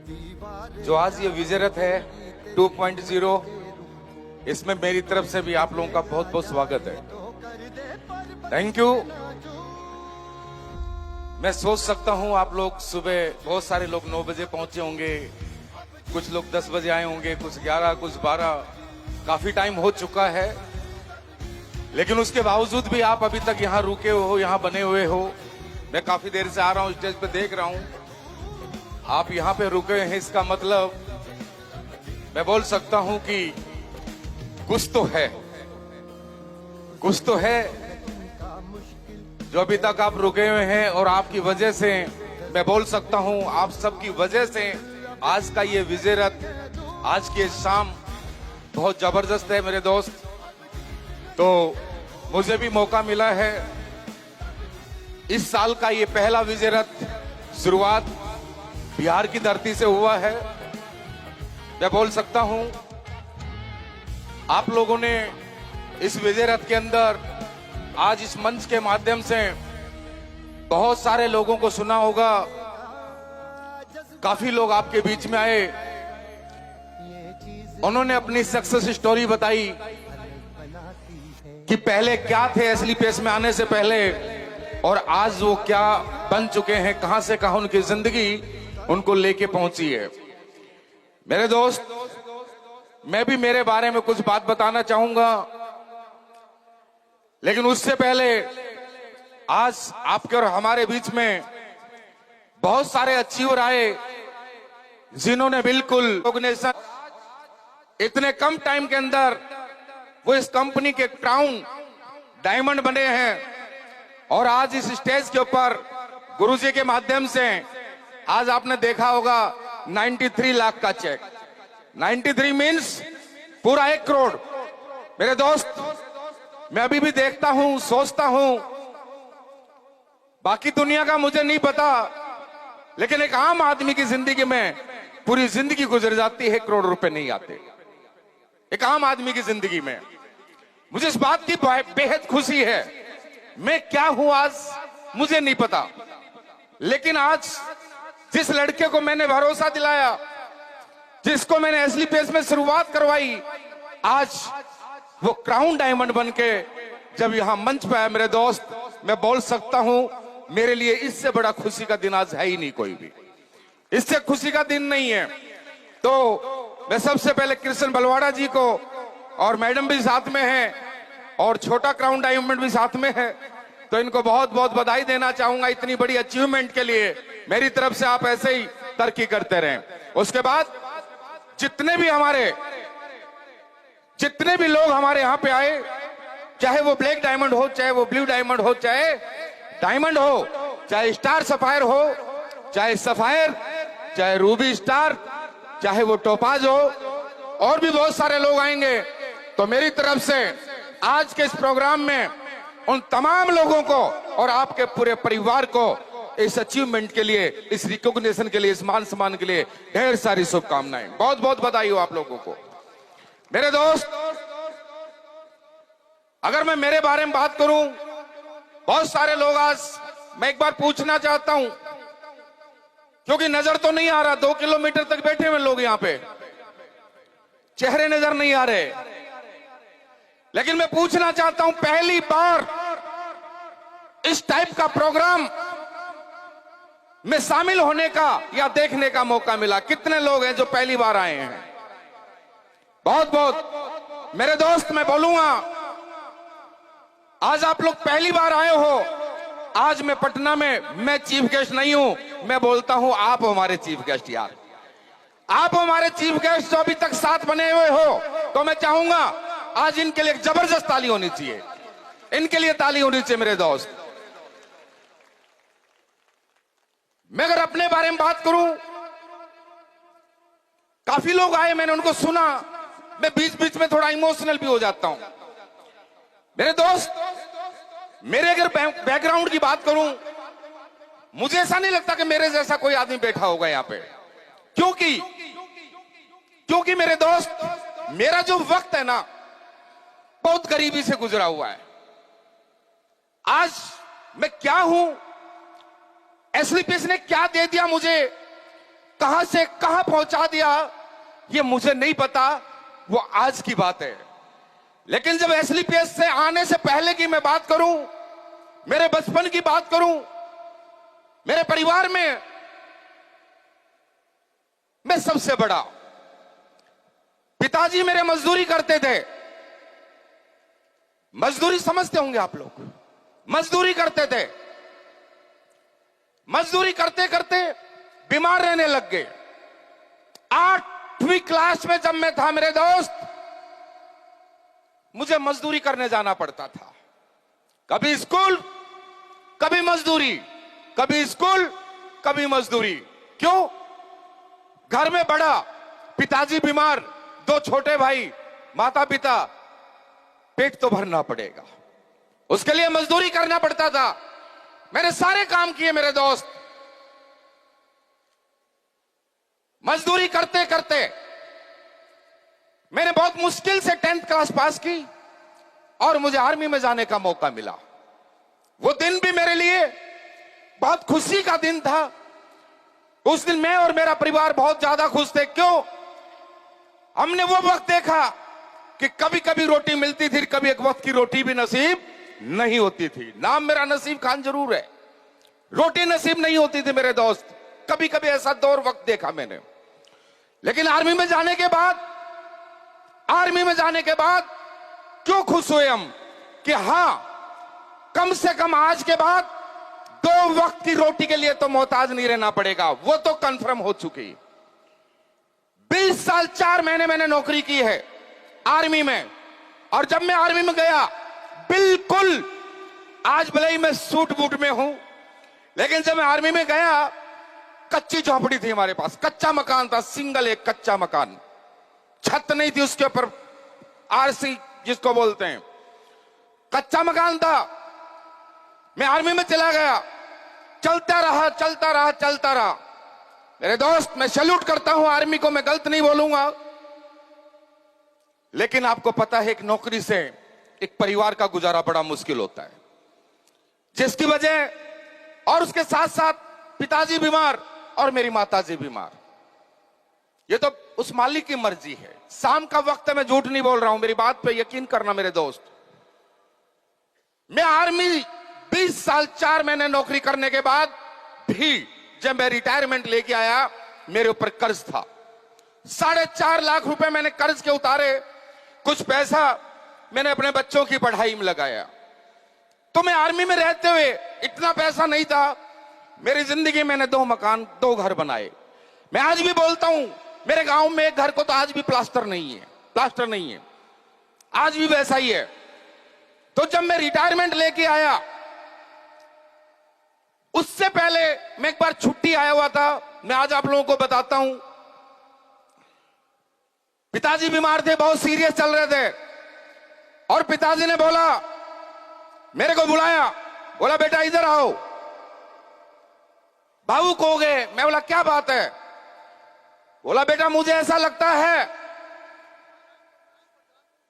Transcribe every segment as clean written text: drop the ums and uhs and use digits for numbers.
जो आज ये विजय रथ है 2.0, इसमें मेरी तरफ से भी आप लोगों का बहुत बहुत स्वागत है। Thank you. मैं सोच सकता हूं आप लोग सुबह बहुत सारे लोग 9 बजे पहुंचे होंगे, कुछ लोग 10 बजे आए होंगे, कुछ 11, कुछ 12, काफी टाइम हो चुका है, लेकिन उसके बावजूद भी आप अभी तक यहाँ रुके हो, यहाँ बने हुए हो। मैं काफी देर से आ रहा हूँ, स्टेज पे देख रहा हूँ, आप यहाँ पे रुके हैं, इसका मतलब मैं बोल सकता हूँ कि कुछ तो है, कुछ तो है जो अभी तक आप रुके हुए हैं। और आपकी वजह से मैं बोल सकता हूँ, आप सबकी वजह से आज का ये विजय रथ, आज की शाम बहुत जबरदस्त है मेरे दोस्त। तो मुझे भी मौका मिला है, इस साल का ये पहला विजय रथ शुरुआत बिहार की धरती से हुआ है। मैं बोल सकता हूं आप लोगों ने इस विजय रथ के अंदर आज इस मंच के माध्यम से बहुत सारे लोगों को सुना होगा। काफी लोग आपके बीच में आए, उन्होंने अपनी सक्सेस स्टोरी बताई कि पहले क्या थे असली पेश में आने से पहले, और आज वो क्या बन चुके हैं, कहां से कहां उनकी जिंदगी उनको लेके पहुंची है। मेरे दोस्त, मैं भी मेरे बारे में कुछ बात बताना चाहूंगा, लेकिन उससे पहले आज आपके और हमारे बीच में बहुत सारे अचीवर आए जिन्होंने बिल्कुल ऑर्गेनाइजेशन इतने कम टाइम के अंदर वो इस कंपनी के क्राउन डायमंड बने हैं। और आज इस स्टेज के ऊपर गुरुजी के माध्यम से आज आपने देखा होगा 93 लाख का चेक। 93 मीन्स पूरा 1 करोड़। मेरे दोस्त, मैं अभी भी देखता हूं, सोचता हूं, बाकी दुनिया का मुझे नहीं पता, लेकिन एक आम आदमी की जिंदगी में पूरी जिंदगी गुजर जाती है, करोड़ रुपए नहीं आते एक आम आदमी की जिंदगी में। मुझे इस बात की बेहद खुशी है। मैं क्या हूं आज मुझे नहीं पता, लेकिन आज जिस लड़के को मैंने भरोसा दिलाया, जिसको मैंने असली पेश में शुरुआत करवाई, आज वो क्राउन डायमंड बनके जब यहां मंच पे आया, मेरे दोस्त, मैं बोल सकता हूं मेरे लिए इससे बड़ा खुशी का दिन आज है ही नहीं कोई भी, इससे खुशी का दिन नहीं है। तो मैं सबसे पहले कृष्ण बलवाड़ा जी को, और मैडम भी साथ में है, और छोटा क्राउन डायमंड भी साथ में है, तो इनको बहुत बहुत बधाई देना चाहूंगा इतनी बड़ी अचीवमेंट के लिए। मेरी तरफ से आप ऐसे ही तरक्की करते रहें। उसके बाद जितने भी लोग हमारे यहाँ पे आए, चाहे वो ब्लैक डायमंड हो, चाहे वो ब्लू डायमंड हो, चाहे डायमंड हो, चाहे स्टार सफायर हो, चाहे सफायर, चाहे रूबी स्टार, चाहे वो टोपाज हो, और भी बहुत सारे लोग आएंगे। तो मेरी तरफ से आज के इस प्रोग्राम में उन तमाम लोगों को और आपके पूरे परिवार को इस अचीवमेंट के लिए, इस रिकॉग्निशन के लिए, इस मान सम्मान के लिए ढेर सारी शुभकामनाएं। बहुत बहुत बधाई हो आप लोगों को। मेरे दोस्त, अगर मैं मेरे बारे में बात करूं, बहुत सारे लोग आज, मैं एक बार पूछना चाहता हूं, क्योंकि नजर तो नहीं आ रहा, 2 किलोमीटर तक बैठे हुए लोग यहां पे, चेहरे नजर नहीं आ रहे, लेकिन मैं पूछना चाहता हूं, पहली बार इस टाइप का प्रोग्राम में शामिल होने का या देखने का मौका मिला, कितने लोग हैं जो पहली बार आए हैं? बहुत बहुत। मेरे दोस्त, मैं बोलूंगा, आज आप लोग पहली बार आए हो। आज मैं पटना में, मैं चीफ गेस्ट नहीं हूं, मैं बोलता हूं आप हमारे चीफ गेस्ट यार, आप हमारे चीफ गेस्ट जो अभी तक साथ बने हुए हो, तो मैं चाहूंगा आज इनके लिए एक जबरदस्त ताली होनी चाहिए, इनके लिए ताली होनी चाहिए। मेरे दोस्त, मैं अगर अपने बारे में बात करूं, काफी लोग आए, मैंने उनको सुना, मैं बीच बीच में थोड़ा इमोशनल भी हो जाता हूं। मेरे दोस्त, मेरे अगर बैकग्राउंड की बात करूं, मुझे ऐसा नहीं लगता कि मेरे जैसा कोई आदमी बैठा होगा यहां पे, क्योंकि मेरे दोस्त, मेरा जो वक्त है ना, बहुत गरीबी से गुजरा हुआ है। आज मैं क्या हूं, एसलीपीएस ने क्या दे दिया मुझे, कहां से कहां पहुंचा दिया ये मुझे नहीं पता, वो आज की बात है। लेकिन जब एसलीपीएस से आने से पहले की मैं बात करूं, मेरे बचपन की बात करूं, मेरे परिवार में मैं सबसे बड़ा। पिताजी मेरे मजदूरी करते थे। मजदूरी समझते होंगे आप लोग, मजदूरी करते थे। मजदूरी करते करते बीमार रहने लग गए। 8वीं क्लास में जब मैं था मेरे दोस्त, मुझे मजदूरी करने जाना पड़ता था। कभी स्कूल, कभी मजदूरी, कभी स्कूल, कभी मजदूरी। क्यों? घर में बड़ा, पिताजी बीमार, 2 छोटे भाई, माता पिता, पेट तो भरना पड़ेगा, उसके लिए मजदूरी करना पड़ता था। मैंने सारे काम किए मेरे दोस्त। मजदूरी करते करते मैंने बहुत मुश्किल से 10th क्लास पास की और मुझे आर्मी में जाने का मौका मिला। वो दिन भी मेरे लिए बहुत खुशी का दिन था। उस दिन मैं और मेरा परिवार बहुत ज्यादा खुश थे। क्यों? हमने वो वक्त देखा कि कभी कभी रोटी मिलती थी, कभी एक वक्त की रोटी भी नसीब नहीं होती थी। नाम मेरा नसीब खान जरूर है, रोटी नसीब नहीं होती थी मेरे दोस्त। कभी कभी ऐसा दौर वक्त देखा मैंने। लेकिन आर्मी में जाने के बाद, आर्मी में जाने के बाद क्यों खुश हुए हम कि हां, कम से कम आज के बाद 2 वक्त की रोटी के लिए तो मोहताज नहीं रहना पड़ेगा। वो तो कंफर्म हो चुकी। 20 साल 4 महीने मैंने नौकरी की है आर्मी में। और जब मैं आर्मी में गया, बिल्कुल, आज भले ही मैं सूट बूट में हूं, लेकिन जब मैं आर्मी में गया, कच्ची झोपड़ी थी हमारे पास, कच्चा मकान था, सिंगल एक कच्चा मकान, छत नहीं थी उसके ऊपर, आरसी जिसको बोलते हैं, कच्चा मकान था। मैं आर्मी में चला गया, चलता रहा चलता रहा चलता रहा। मेरे दोस्त, मैं सैल्यूट करता हूं आर्मी को, मैं गलत नहीं बोलूंगा, लेकिन आपको पता है एक नौकरी से एक परिवार का गुजारा बड़ा मुश्किल होता है, जिसकी वजह, और उसके साथ साथ पिताजी बीमार और मेरी माताजी बीमार। ये तो उस मालिक की मर्जी है। शाम का वक्त है, मैं झूठ नहीं बोल रहा हूं, मेरी बात पे यकीन करना मेरे दोस्त। मैं आर्मी 20 साल 4 महीने नौकरी करने के बाद भी जब मैं रिटायरमेंट लेके आया, मेरे ऊपर कर्ज था। 4.5 लाख रुपए मैंने कर्ज के उतारे। कुछ पैसा मैंने अपने बच्चों की पढ़ाई में लगाया। तो मैं आर्मी में रहते हुए इतना पैसा नहीं था। मेरी जिंदगी मैंने 2 मकान, 2 घर बनाए। मैं आज भी बोलता हूं, मेरे गांव में एक घर को तो आज भी प्लास्टर नहीं है, प्लास्टर नहीं है, आज भी वैसा ही है। तो जब मैं रिटायरमेंट लेके आया, उससे पहले मैं एक बार छुट्टी आया हुआ था। मैं आज आप लोगों को बताता हूं। पिताजी बीमार थे, बहुत सीरियस चल रहे थे, और पिताजी ने बोला, मेरे को बुलाया, बोला बेटा इधर आओ। भावुक हो गए। मैं बोला क्या बात है? बोला बेटा मुझे ऐसा लगता है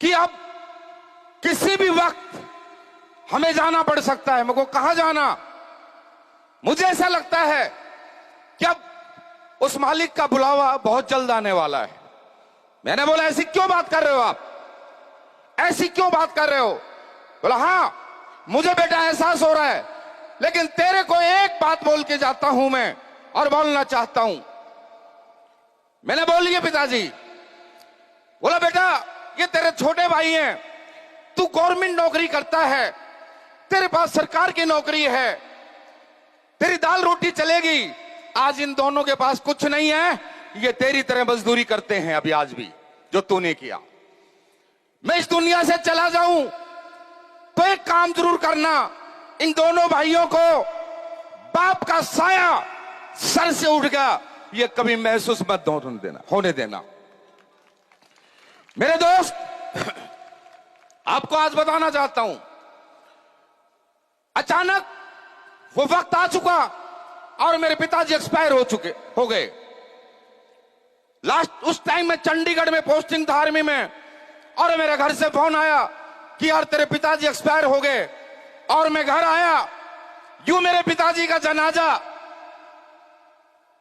कि अब किसी भी वक्त हमें जाना पड़ सकता है। मेरे को कहां जाना? मुझे ऐसा लगता है कि अब उस मालिक का बुलावा बहुत जल्द आने वाला है। मैंने बोला ऐसी क्यों बात कर रहे हो आप? ऐसी क्यों बात कर रहे हो? बोला हाँ मुझे बेटा एहसास हो रहा है, लेकिन तेरे को एक बात बोल के जाता हूं मैं, और बोलना चाहता हूं। मैंने बोल लिया पिताजी। बोला बेटा ये तेरे छोटे भाई हैं, तू गवर्नमेंट नौकरी करता है, तेरे पास सरकार की नौकरी है, तेरी दाल रोटी चलेगी। आज इन दोनों के पास कुछ नहीं है, ये तेरी तरह मजदूरी करते हैं अभी आज भी, जो तूने किया। मैं इस दुनिया से चला जाऊं तो एक काम जरूर करना, इन दोनों भाइयों को बाप का साया सर से उठ गया ये कभी महसूस मत होने देना। मेरे दोस्त आपको आज बताना चाहता हूं, अचानक वो वक्त आ चुका और मेरे पिताजी एक्सपायर हो गए। लास्ट उस टाइम में चंडीगढ़ में पोस्टिंग था आर्मी में, और मेरे घर से फोन आया कि यार तेरे पिताजी एक्सपायर हो गए। और मैं घर आया, यूं मेरे पिताजी का जनाजा,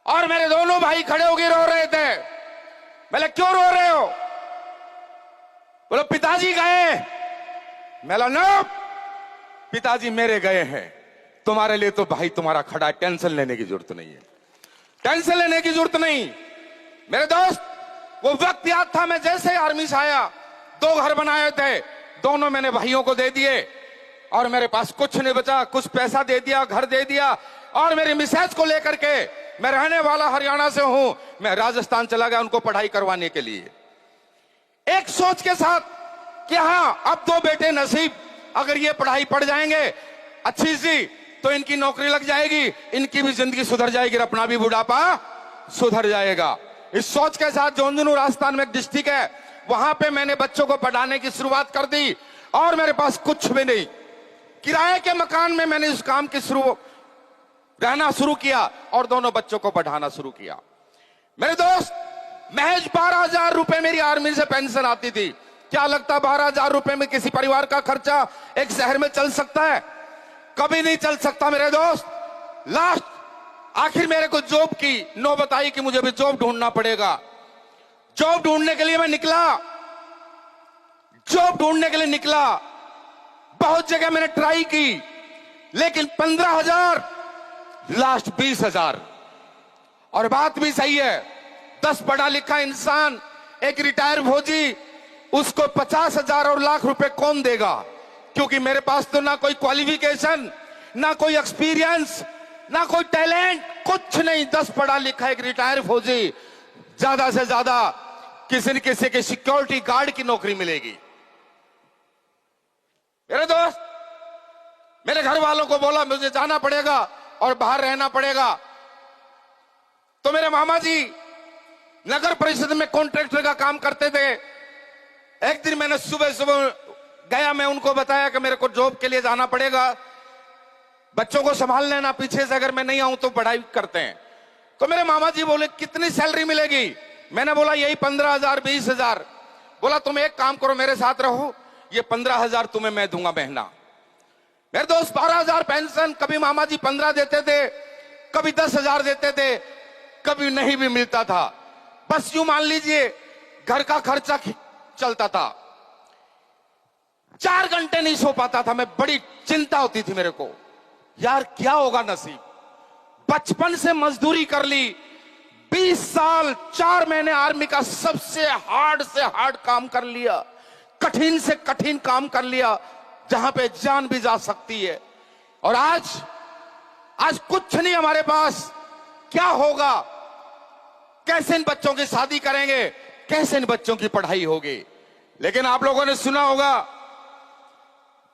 और मेरे दोनों भाई खड़े होकर रो रहे थे। मैंने क्यों रो रहे हो? बोलो पिताजी गए। मैंने नो, पिताजी मेरे गए हैं, तुम्हारे लिए तो भाई तुम्हारा खड़ा है, टेंशन लेने की जरूरत नहीं है, टेंशन लेने की जरूरत नहीं। मेरे दोस्त, वो वक्त याद था, मैं जैसे आर्मी से आया 2 घर बनाए थे, दोनों मैंने भाइयों को दे दिए और मेरे पास कुछ नहीं बचा। कुछ पैसा दे दिया, घर दे दिया, और मेरी मिसेज को लेकर के, मैं रहने वाला हरियाणा से हूं, मैं राजस्थान चला गया उनको पढ़ाई करवाने के लिए, एक सोच के साथ कि हां अब 2 बेटे नसीब, अगर ये पढ़ाई पढ़ जाएंगे अच्छी सी तो इनकी नौकरी लग जाएगी, इनकी भी जिंदगी सुधर जाएगी, अपना भी बुढ़ापा सुधर जाएगा। इस सोच के साथ झुंझुनू राजस्थान में एक डिस्ट्रिक्ट है, वहां पे मैंने बच्चों को पढ़ाने की शुरुआत कर दी। और मेरे पास कुछ भी नहीं, किराए के मकान में मैंने इस काम की रहना शुरू किया और दोनों बच्चों को पढ़ाना शुरू किया। मेरे दोस्त, महज 12,000 रुपए मेरी आर्मी से पेंशन आती थी। क्या लगता 12,000 रुपए में किसी परिवार का खर्चा एक शहर में चल सकता है? कभी नहीं चल सकता मेरे दोस्त। लास्ट आखिर मेरे को जॉब की नौबत आई कि मुझे भी जॉब ढूंढना पड़ेगा। जॉब ढूंढने के लिए मैं निकला, जॉब ढूंढने के लिए निकला, बहुत जगह मैंने ट्राई की, लेकिन 15,000, लास्ट 20,000। और बात भी सही है, 10 पढ़ा लिखा इंसान, एक रिटायर फौजी, उसको 50,000 और लाख रुपए कौन देगा? क्योंकि मेरे पास तो ना कोई क्वालिफिकेशन, ना कोई एक्सपीरियंस, ना कोई टैलेंट, कुछ नहीं। 10 पढ़ा लिखा एक रिटायर फौजी, ज्यादा से ज्यादा किसी न किसी के सिक्योरिटी गार्ड की नौकरी मिलेगी। मेरे दोस्त, मेरे घर वालों को बोला मुझे जाना पड़ेगा और बाहर रहना पड़ेगा। तो मेरे मामा जी नगर परिषद में कॉन्ट्रैक्टर का काम करते थे। एक दिन मैंने सुबह सुबह गया, मैं उनको बताया कि मेरे को जॉब के लिए जाना पड़ेगा, बच्चों को संभाल लेना, पीछे से अगर मैं नहीं आऊं तो पढ़ाई करते हैं। तो मेरे मामा जी बोले कितनी सैलरी मिलेगी? मैंने बोला यही 15,000 20,000। बोला तुम एक काम करो, मेरे साथ रहो, ये 15,000 तुम्हें मैं दूंगा महीना। मेरे दोस्त, 12,000 पेंशन, कभी मामा जी 15 देते थे, कभी 10,000 देते थे, कभी नहीं भी मिलता था। बस यूं मान लीजिए घर का खर्चा चलता था। 4 घंटे नहीं सो पाता था मैं, बड़ी चिंता होती थी मेरे को, यार क्या होगा नसीब। बचपन से मजदूरी कर ली, 20 साल 4 महीने आर्मी का सबसे हार्ड काम कर लिया, कठिन से कठिन काम कर लिया, जहां पे जान भी जा सकती है। और आज कुछ नहीं हमारे पास। क्या होगा? कैसे इन बच्चों की शादी करेंगे? कैसे इन बच्चों की पढ़ाई होगी? लेकिन आप लोगों ने सुना होगा,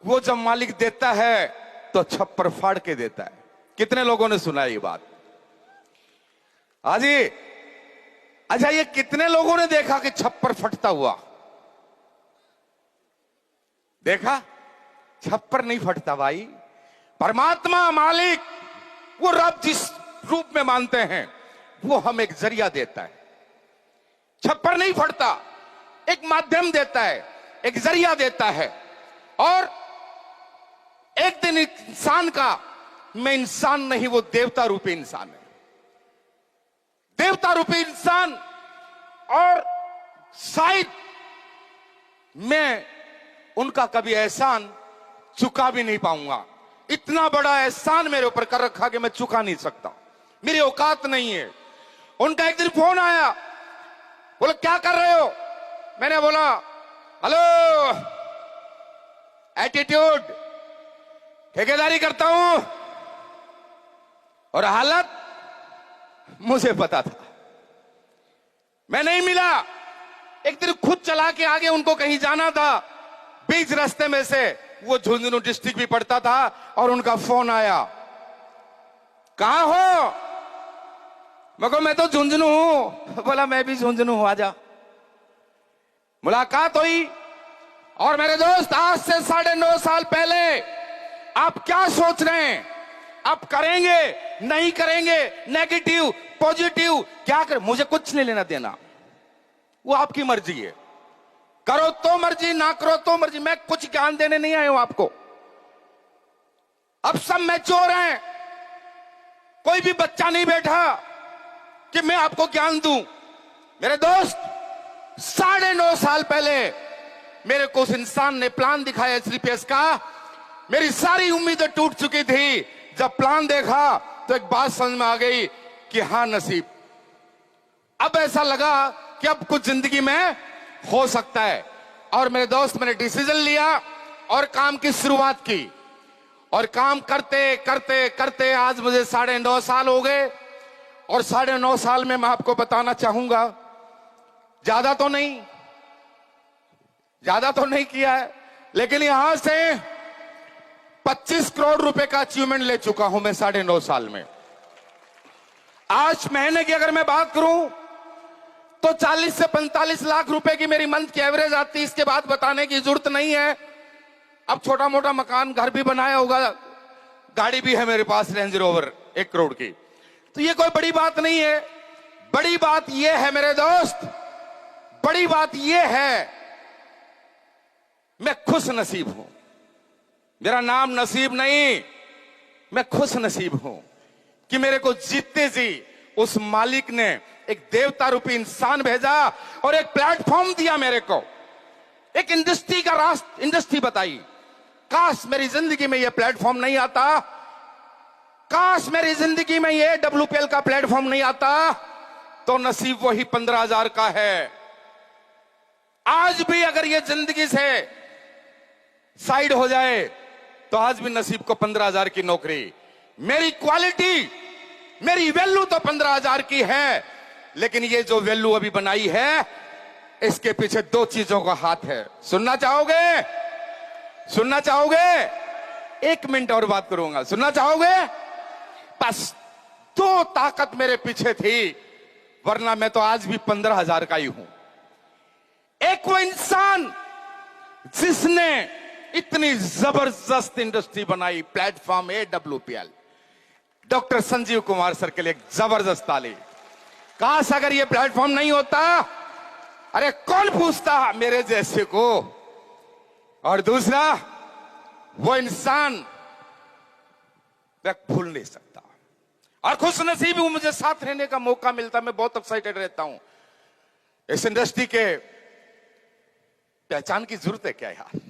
वो जब मालिक देता है तो छप्पर फाड़ के देता है। कितने लोगों ने सुना ये बात? हाजी, अच्छा ये कितने लोगों ने देखा कि छप्पर फटता हुआ? देखा? छप्पर नहीं फटता भाई। परमात्मा मालिक, वो रब जिस रूप में मानते हैं, वो हमें एक जरिया देता है। छप्पर नहीं फटता, एक माध्यम देता है, एक जरिया देता है। और एक दिन इंसान का, मैं इंसान नहीं, वो देवता रूपी इंसान है, देवता रूपी इंसान। और शायद मैं उनका कभी एहसान चुका भी नहीं पाऊंगा। इतना बड़ा एहसान मेरे ऊपर कर रखा कि मैं चुका नहीं सकता, मेरी औकात नहीं है। उनका एक दिन फोन आया, बोले क्या कर रहे हो? मैंने बोला हेलो, एटीट्यूड, ठेकेदारी करता हूं। और हालत मुझे पता था, मैं नहीं मिला। एक दिन खुद चला के आगे उनको कहीं जाना था, बीच रास्ते में से वो झुंझुनू डिस्ट्रिक्ट भी पड़ता था, और उनका फोन आया, कहां हो? मैं तो झुंझुनू हूं। बोला मैं भी झुंझुनू हूं, आजा। मुलाकात हुई। और मेरे दोस्त, आज से 9.5 साल पहले आप क्या सोच रहे हैं? आप करेंगे नहीं करेंगे, नेगेटिव पॉजिटिव क्या कर, मुझे कुछ नहीं लेना देना, वो आपकी मर्जी है। करो तो मर्जी, ना करो तो मर्जी, मैं कुछ ज्ञान देने नहीं आया हूं आपको। अब सब मैच्योर हैं, कोई भी बच्चा नहीं बैठा, कि मैं आपको ज्ञान दूं। मेरे दोस्त, 9.5 साल पहले मेरे को उस इंसान ने प्लान दिखाया एचडीपीएस का। मेरी सारी उम्मीदें टूट चुकी थी। जब प्लान देखा तो एक बात समझ में आ गई कि हाँ नसीब, अब ऐसा लगा कि अब कुछ जिंदगी में हो सकता है। और मेरे दोस्त, मैंने डिसीजन लिया और काम की शुरुआत की। और काम करते करते करते आज मुझे 9.5 साल हो गए। और 9.5 साल में मैं आपको बताना चाहूंगा, ज्यादा तो नहीं किया है, लेकिन यहां से 25 करोड़ रुपए का अचीवमेंट ले चुका हूं मैं 9.5 साल में। आज महीने की अगर मैं बात करूं तो 40 से 45 लाख रुपए की मेरी मंथ की एवरेज आती है। इसके बाद बताने की जरूरत नहीं है। अब छोटा मोटा मकान घर भी बनाया होगा, गाड़ी भी है मेरे पास, रेंज रोवर 1 करोड़ की। तो ये कोई बड़ी बात नहीं है। बड़ी बात ये है मेरे दोस्त, बड़ी बात ये है, मैं खुश नसीब हूं। मेरा नाम नसीब नहीं, मैं खुश नसीब हूं कि मेरे को जीतते जी उस मालिक ने एक देवता रूपी इंसान भेजा और एक प्लेटफॉर्म दिया मेरे को, एक इंडस्ट्री का इंडस्ट्री बताई। काश मेरी जिंदगी में यह प्लेटफॉर्म नहीं आता, काश मेरी जिंदगी में यह WPL का प्लेटफॉर्म नहीं आता, तो नसीब वही 15,000 का है। आज भी अगर यह जिंदगी से साइड हो जाए तो आज भी नसीब को 15,000 की नौकरी। मेरी क्वालिटी, मेरी वैल्यू तो 15,000 की है, लेकिन ये जो वैल्यू अभी बनाई है, इसके पीछे 2 चीजों का हाथ है। सुनना चाहोगे? सुनना चाहोगे? 1 मिनट और बात करूंगा, सुनना चाहोगे? बस 2 ताकत मेरे पीछे थी, वरना मैं तो आज भी 15,000 का ही हूं। एक वो इंसान जिसने इतनी जबरदस्त इंडस्ट्री बनाई, platform AWPL, doctor Sanjeev Kumar sir के लिए एक जबरदस्त ताली। काश अगर ये प्लेटफॉर्म नहीं होता, अरे कौन पूछता मेरे जैसे को। और दूसरा, वो इंसान मैं भूल नहीं सकता। और खुश नसीब हूं, मुझे साथ रहने का मौका मिलता, मैं बहुत एक्साइटेड रहता हूं। इस इंडस्ट्री के पहचान की जरूरत है क्या यार?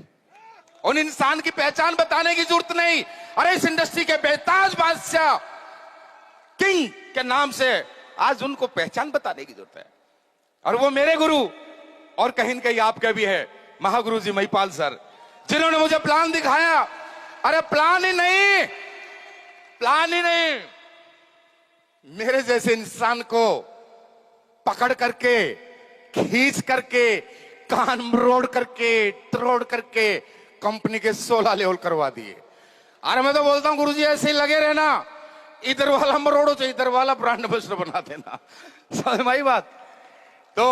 उन इंसान की पहचान बताने की जरूरत नहीं। अरे इस इंडस्ट्री के बेताज बादशाह किंग के नाम से आज उनको पहचान बताने की जरूरत है। और वो मेरे गुरु और कहीं न कहीं आपके भी है, महागुरु जी महिपाल सर, जिन्होंने मुझे प्लान दिखाया। अरे प्लान ही नहीं, मेरे जैसे इंसान को पकड़ करके, खींच करके, कान मरोड़ करके, तोड़ करके कंपनी के 16 लेवल करवा दिए। अरे मैं तो बोलता हूं गुरुजी ऐसे ही लगे रहना, इधर वाला मरोड़ो तो इधर वाला ब्रांड एम्बेसडर बना देना। समझ में आई बात? तो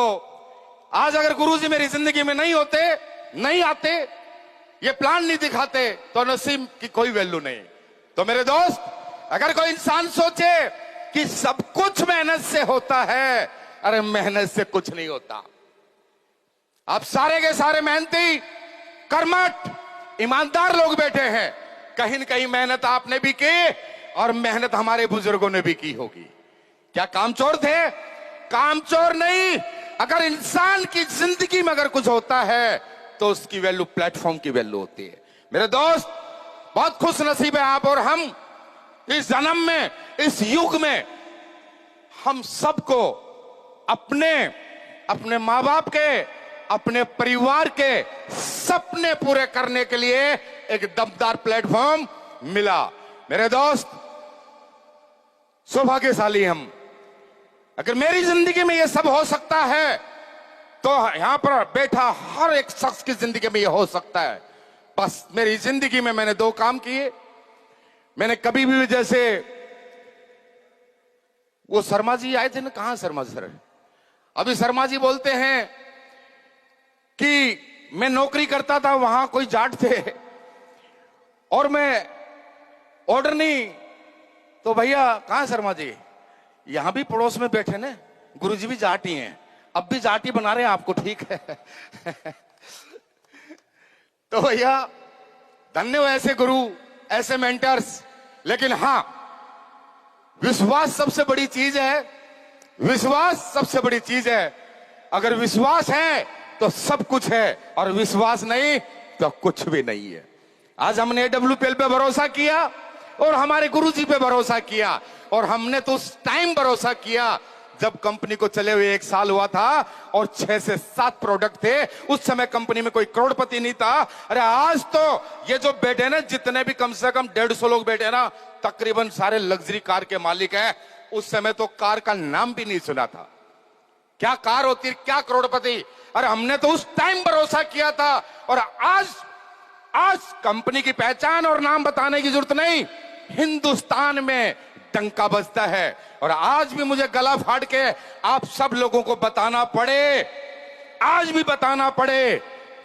आज अगर गुरुजी मेरी जिंदगी में नहीं होते, नहीं आते, ये प्लान नहीं दिखाते, तो नसीब की कोई वैल्यू नहीं। तो मेरे दोस्त, अगर कोई इंसान सोचे कि सब कुछ मेहनत से होता है, अरे मेहनत से कुछ नहीं होता। आप सारे के सारे मेहनती, कर्मठ, ईमानदार लोग बैठे हैं। कहीं न कहीं मेहनत आपने भी की और मेहनत हमारे बुजुर्गों ने भी की होगी। क्या कामचोर थे? कामचोर नहीं। अगर इंसान की जिंदगी में अगर कुछ होता है तो उसकी वैल्यू प्लेटफॉर्म की वैल्यू होती है। मेरे दोस्त, बहुत खुश नसीब है आप और हम। इस जन्म में, इस युग में हम सबको अपने माँ बाप के, अपने परिवार के सपने पूरे करने के लिए एक दमदार प्लेटफॉर्म मिला। मेरे दोस्त, सौभाग्यशाली हम। अगर मेरी जिंदगी में यह सब हो सकता है तो यहां पर बैठा हर एक शख्स की जिंदगी में यह हो सकता है। बस मेरी जिंदगी में मैंने 2 काम किए। मैंने कभी भी, जैसे वो शर्मा जी आए थे ना, कहां शर्मा सर? अभी शर्मा जी बोलते हैं कि मैं नौकरी करता था, वहां कोई जाट थे और मैं ऑर्डर नहीं, तो भैया कहां शर्मा जी? यहां भी पड़ोस में बैठे ना, गुरुजी भी जाट ही हैं, अब भी जाट ही बना रहे हैं आपको, ठीक है। तो भैया धन्य हो ऐसे गुरु, ऐसे मेंटर्स। लेकिन हां, विश्वास सबसे बड़ी चीज है। विश्वास सबसे बड़ी चीज है। अगर विश्वास है तो सब कुछ है, और विश्वास नहीं तो कुछ भी नहीं है। आज हमने AWPL पे भरोसा किया और हमारे गुरुजी पे भरोसा किया, और हमने तो उस टाइम भरोसा किया जब कंपनी को चले हुए 1 साल हुआ था और 6 से 7 प्रोडक्ट थे। उस समय कंपनी में कोई करोड़पति नहीं था। अरे आज तो ये जो बैठे ना, जितने भी कम से कम 150 लोग बैठे ना, तकरीबन सारे लग्जरी कार के मालिक हैं। उस समय तो कार का नाम भी नहीं सुना था। क्या कार होती है, क्या करोड़पति। अरे हमने तो उस टाइम भरोसा किया था, और आज कंपनी की पहचान और नाम बताने की जरूरत नहीं, हिंदुस्तान में डंका बजता है। और आज भी मुझे गला फाड़ के आप सब लोगों को बताना पड़े, आज भी बताना पड़े,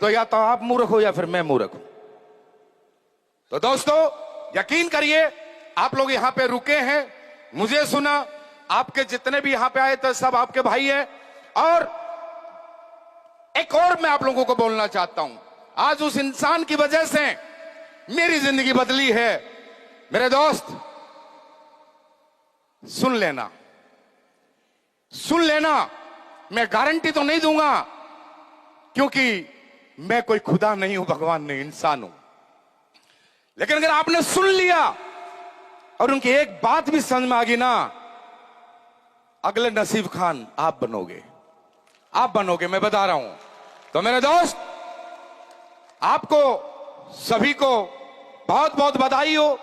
तो या तो आप मूर्ख हो या फिर मैं मूर्ख हूं। तो दोस्तों यकीन करिए, आप लोग यहां पे रुके हैं, मुझे सुना, आपके जितने भी यहां पे आए थे सब आपके भाई हैं। और एक और मैं आप लोगों को बोलना चाहता हूं, आज उस इंसान की वजह से मेरी जिंदगी बदली है। मेरे दोस्त सुन लेना, सुन लेना, मैं गारंटी तो नहीं दूंगा क्योंकि मैं कोई खुदा नहीं हूं, भगवान नहीं, इंसान हूं। लेकिन अगर आपने सुन लिया और उनकी एक बात भी समझ में आ गई ना, अगले नसीब खान आप बनोगे, आप बनोगे, मैं बता रहा हूं। तो मेरे दोस्त, आपको सभी को बहुत बहुत बधाई हो,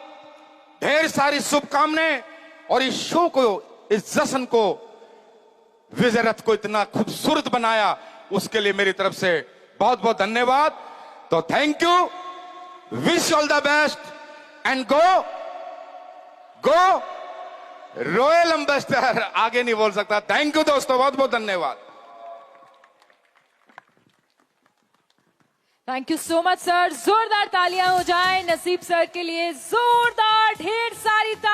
ढेर सारी शुभकामनाएं, और इस शो को, इस जश्न को, विजय रथ को इतना खूबसूरत बनाया, उसके लिए मेरी तरफ से बहुत बहुत धन्यवाद। तो thank you, wish all the best and go royal ambassador. आगे नहीं बोल सकता। थैंक यू दोस्तों, बहुत बहुत धन्यवाद। Thank you so much sir. जोरदार तालियां हो जाए नसीब सर के लिए, जोरदार ढेर सारी तालियां।